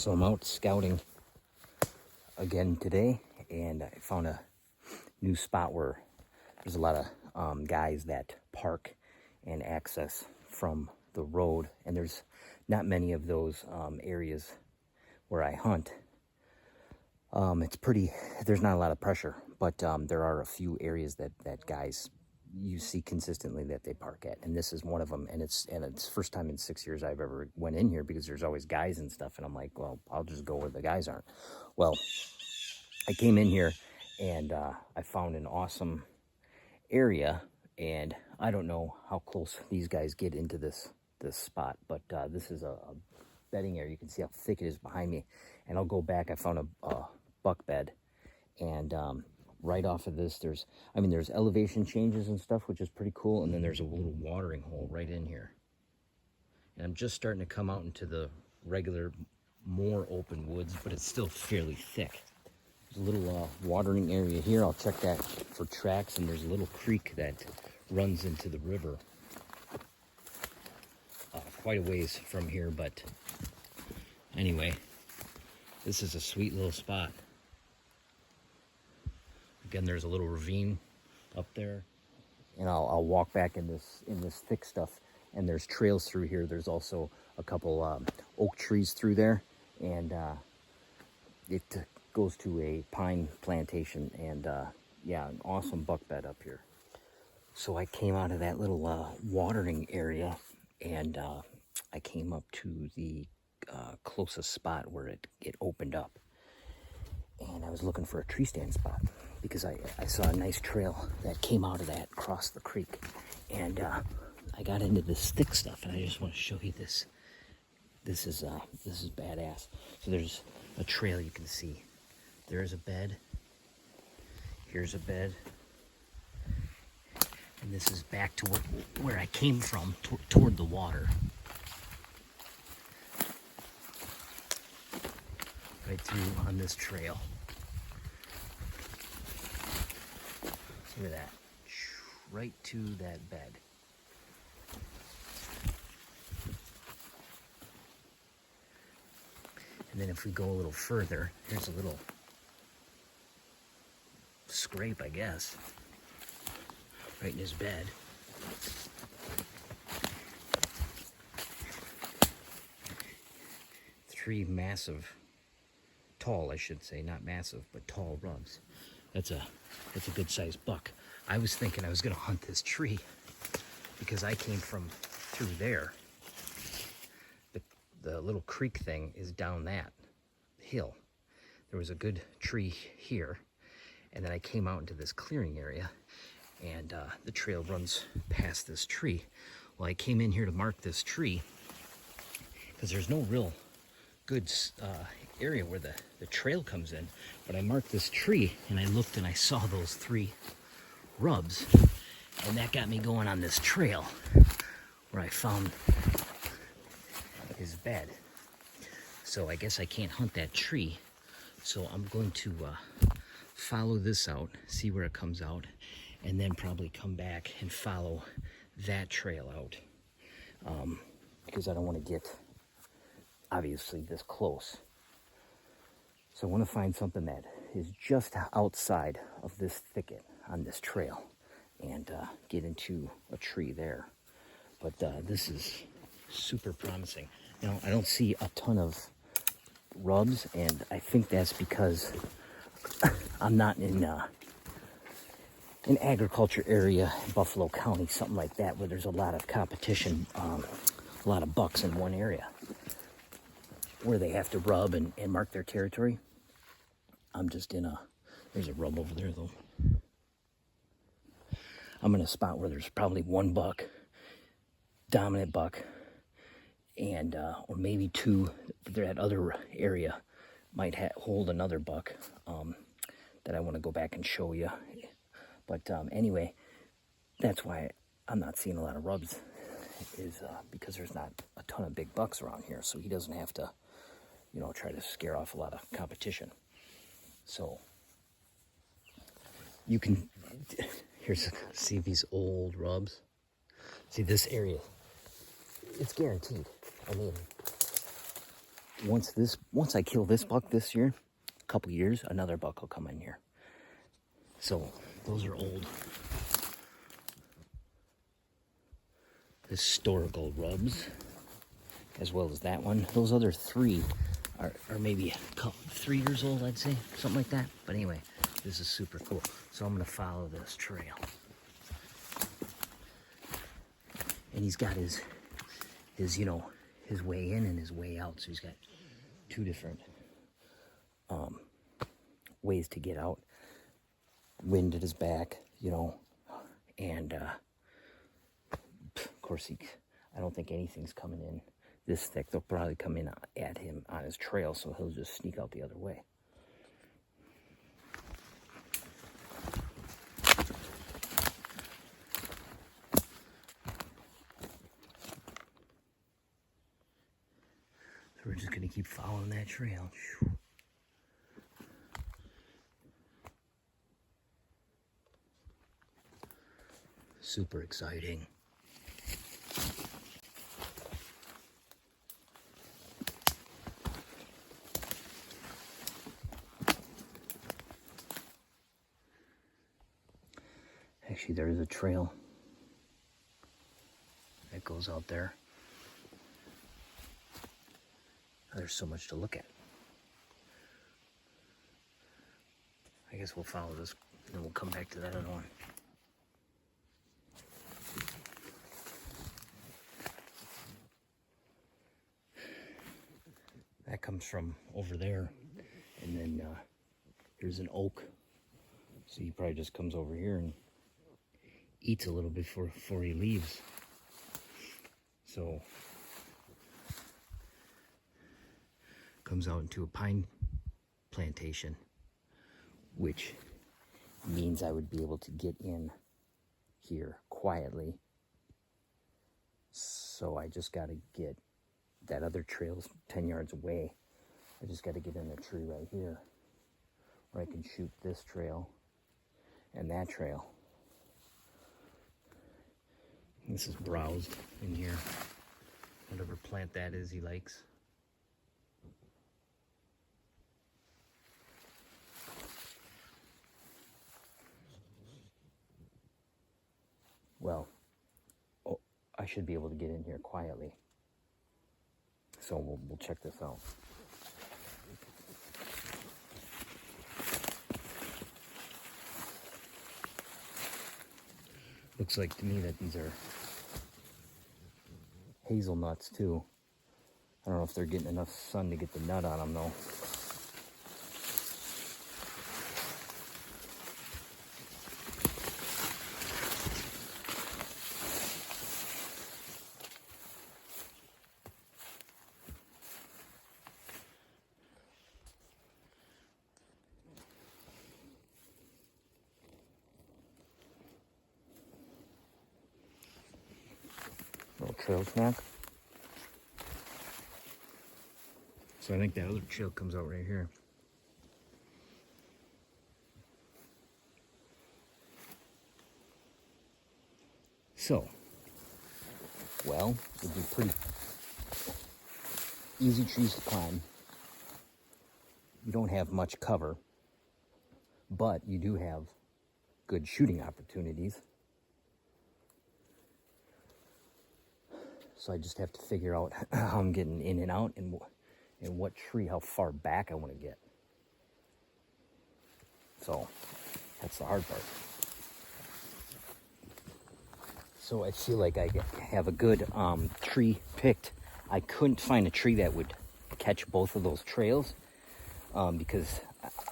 So I'm out scouting again today, and I found a new spot where there's a lot of guys that park and access from the road, and there's not many of those areas where I hunt. It's pretty, there's not a lot of pressure, but there are a few areas that guys you see consistently that they park at, and this is one of them. And it's first time in 6 years I've ever went in here, because there's always guys and stuff, and I'm like, well, I'll just go where the guys aren't. Well, I came in here and I found an awesome area, and I don't know how close these guys get into this spot, but this is a bedding area. You can see how thick it is behind me, and I'll go back. I found a buck bed, and right off of this, there's elevation changes and stuff, which is pretty cool, and then there's a little watering hole right in here. And I'm just starting to come out into the regular, more open woods, but it's still fairly thick. There's a little watering area here. I'll check that for tracks, and there's a little creek that runs into the river quite a ways from here, but anyway, this is a sweet little spot. Again, there's a little ravine up there, and I'll walk back in this thick stuff, and there's trails through here. There's also a couple oak trees through there, and it goes to a pine plantation, and yeah, an awesome buck bed up here. So I came out of that little watering area, and I came up to the closest spot where it opened up, and I was looking for a tree stand spot, because I saw a nice trail that came out of that, across the creek, and I got into this thick stuff, and I just want to show you this. This is badass. So there's a trail you can see. There's a bed. Here's a bed. And this is back to where I came from, toward the water. Right through on this trail. Look at that. Right to that bed. And then if we go a little further, here's a little scrape, I guess, right in his bed. Three massive, tall, I should say, not massive, but tall rubs. That's a good sized buck. I was thinking I was gonna hunt this tree, because I came from through there. The little creek thing is down that hill. There was a good tree here, and then I came out into this clearing area, and the trail runs past this tree. Well, I came in here to mark this tree, because there's no real good area where the trail comes in, but I marked this tree, and I looked and I saw those three rubs, and that got me going on this trail where I found his bed. So I guess I can't hunt that tree, so I'm going to follow this out, see where it comes out, and then probably come back and follow that trail out, because I don't want to get obviously this close. So I want to find something that is just outside of this thicket on this trail, and get into a tree there. But this is super promising. Now, I don't see a ton of rubs, and I think that's because I'm not in an agriculture area, Buffalo County, something like that, where there's a lot of competition, a lot of bucks in one area, where they have to rub and mark their territory. I'm just in there's a rub over there, though. I'm in a spot where there's probably one buck, dominant buck, and or maybe two. That other area might hold another buck that I want to go back and show you. But anyway, that's why I'm not seeing a lot of rubs, is because there's not a ton of big bucks around here, so he doesn't have to, try to scare off a lot of competition. So you can, see these old rubs. See this area, it's guaranteed. I mean, once I kill this buck this year, a couple years, another buck will come in here. So those are old historical rubs, as well as that one. Those other three are maybe 3 years old, I'd say, something like that. But anyway, this is super cool. So I'm gonna follow this trail. And he's got his you know, his way in and his way out. So he's got two different ways to get out. Wind at his back, you know, and of course I don't think anything's coming in this thick. They'll probably come in at him on his trail, so he'll just sneak out the other way. So we're just gonna keep following that trail. Super exciting. Actually, there is a trail that goes out there. There's so much to look at. I guess we'll follow this, and then we'll come back to that other one. That comes from over there, and then here's an oak. So he probably just comes over here and eats a little bit before he leaves. So comes out into a pine plantation, which means I would be able to get in here quietly. So I just got to get that other trail's 10 yards away. I just got to get in a tree right here where I can shoot this trail and that trail. This is browsed in here. Whatever plant that is he likes. Well, I should be able to get in here quietly. So we'll check this out. Looks like to me that these are hazelnuts too. I don't know if they're getting enough sun to get the nut on them though. Little trail snack. So I think that other trail comes out right here. So, well, it'd be pretty easy trees to climb. You don't have much cover, but you do have good shooting opportunities. So I just have to figure out how I'm getting in and out and what tree, how far back I want to get. So that's the hard part. So I feel like I have a good tree picked. I couldn't find a tree that would catch both of those trails because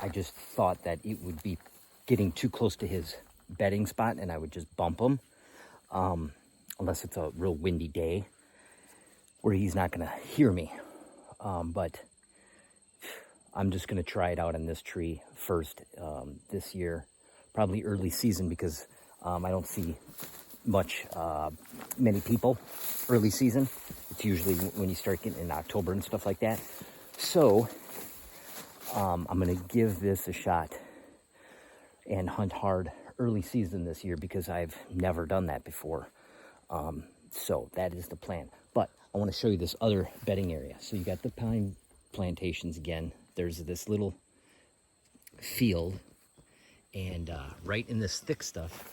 I just thought that it would be getting too close to his bedding spot and I would just bump him unless it's a real windy day where he's not going to hear me. But I'm just going to try it out on this tree first this year, probably early season, because I don't see many people early season. It's usually when you start getting in October and stuff like that. So I'm going to give this a shot and hunt hard early season this year because I've never done that before. So that is the plan. But I want to show you this other bedding area. So you got the pine plantations again. There's this little field, and right in this thick stuff,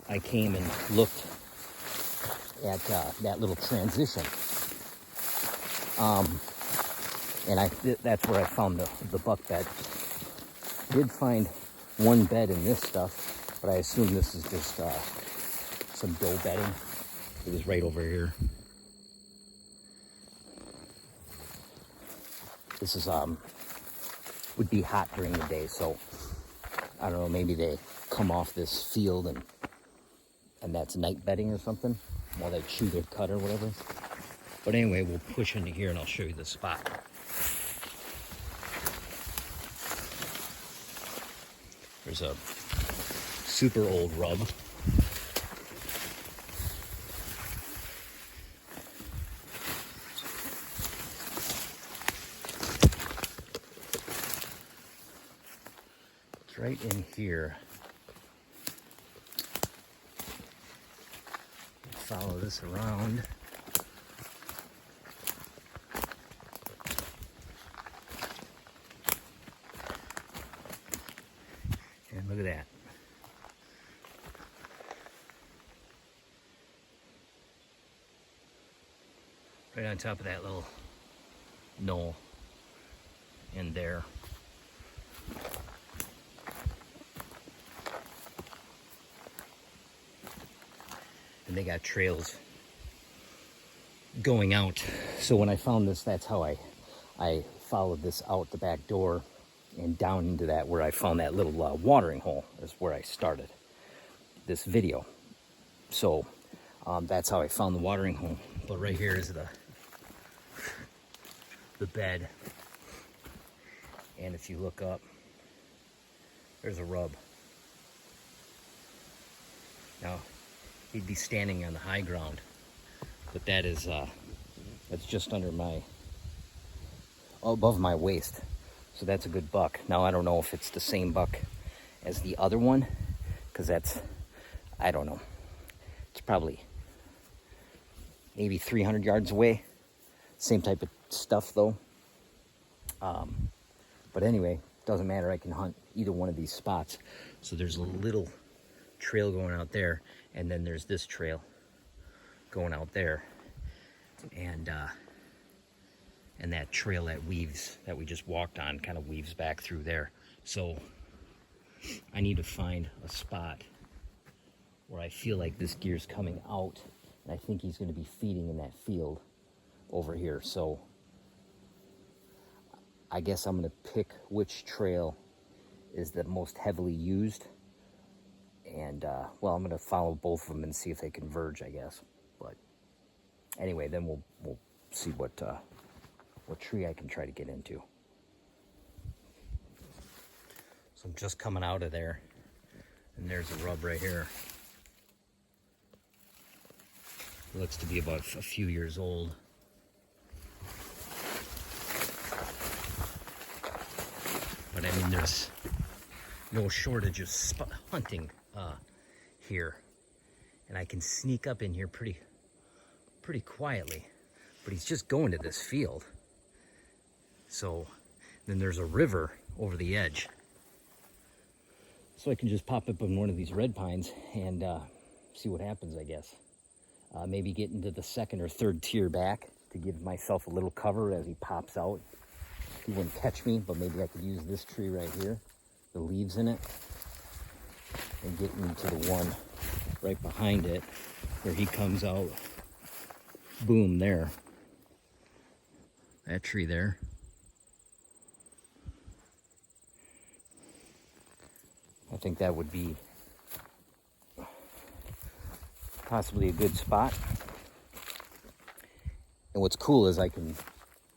I came and looked at that little transition. And that's where I found the buck bed. Did find one bed in this stuff, but I assume this is just some doe bedding. It was right over here. This is would be hot during the day, so I don't know, maybe they come off this field and that's night bedding or something while they chew their cud or whatever. But anyway, we'll push into here and I'll show you the spot. There's a super old rub. It's right in here. Follow this around. And look at that. Right on top of that little knoll in there. And they got trails going out. So when I found this, that's how I followed this out the back door and down into that where I found that little watering hole is where I started this video. So that's how I found the watering hole. But right here is the bed. And if you look up, there's a rub. Now, he'd be standing on the high ground, but that is, that's just under above my waist. So that's a good buck. Now, I don't know if it's the same buck as the other one, because that's, I don't know. It's probably maybe 300 yards away. Same type of stuff, though. But anyway, doesn't matter. I can hunt either one of these spots. So there's a little trail going out there, and then there's this trail going out there. And that trail that weaves, that we just walked on, kind of weaves back through there. So I need to find a spot where I feel like this deer's coming out, and I think he's going to be feeding in that field over here. So I guess I'm going to pick which trail is the most heavily used. And, well, I'm going to follow both of them and see if they converge, I guess. But anyway, then we'll see what tree I can try to get into. So I'm just coming out of there, and there's a rub right here. It looks to be about a few years old. But I mean, there's no shortage of hunting here, and I can sneak up in here pretty quietly. But he's just going to this field. So then there's a river over the edge. So I can just pop up on one of these red pines and see what happens, I guess. Maybe get into the second or third tier back to give myself a little cover as he pops out. He wouldn't catch me, but maybe I could use this tree right here, the leaves in it, and get into the one right behind it where he comes out. Boom, there. That tree there. I think that would be possibly a good spot. And what's cool is I can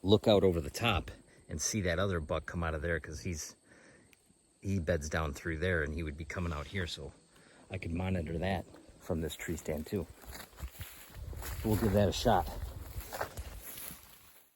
look out over the top and see that other buck come out of there, because he beds down through there, and he would be coming out here, so I could monitor that from this tree stand too. We'll give that a shot.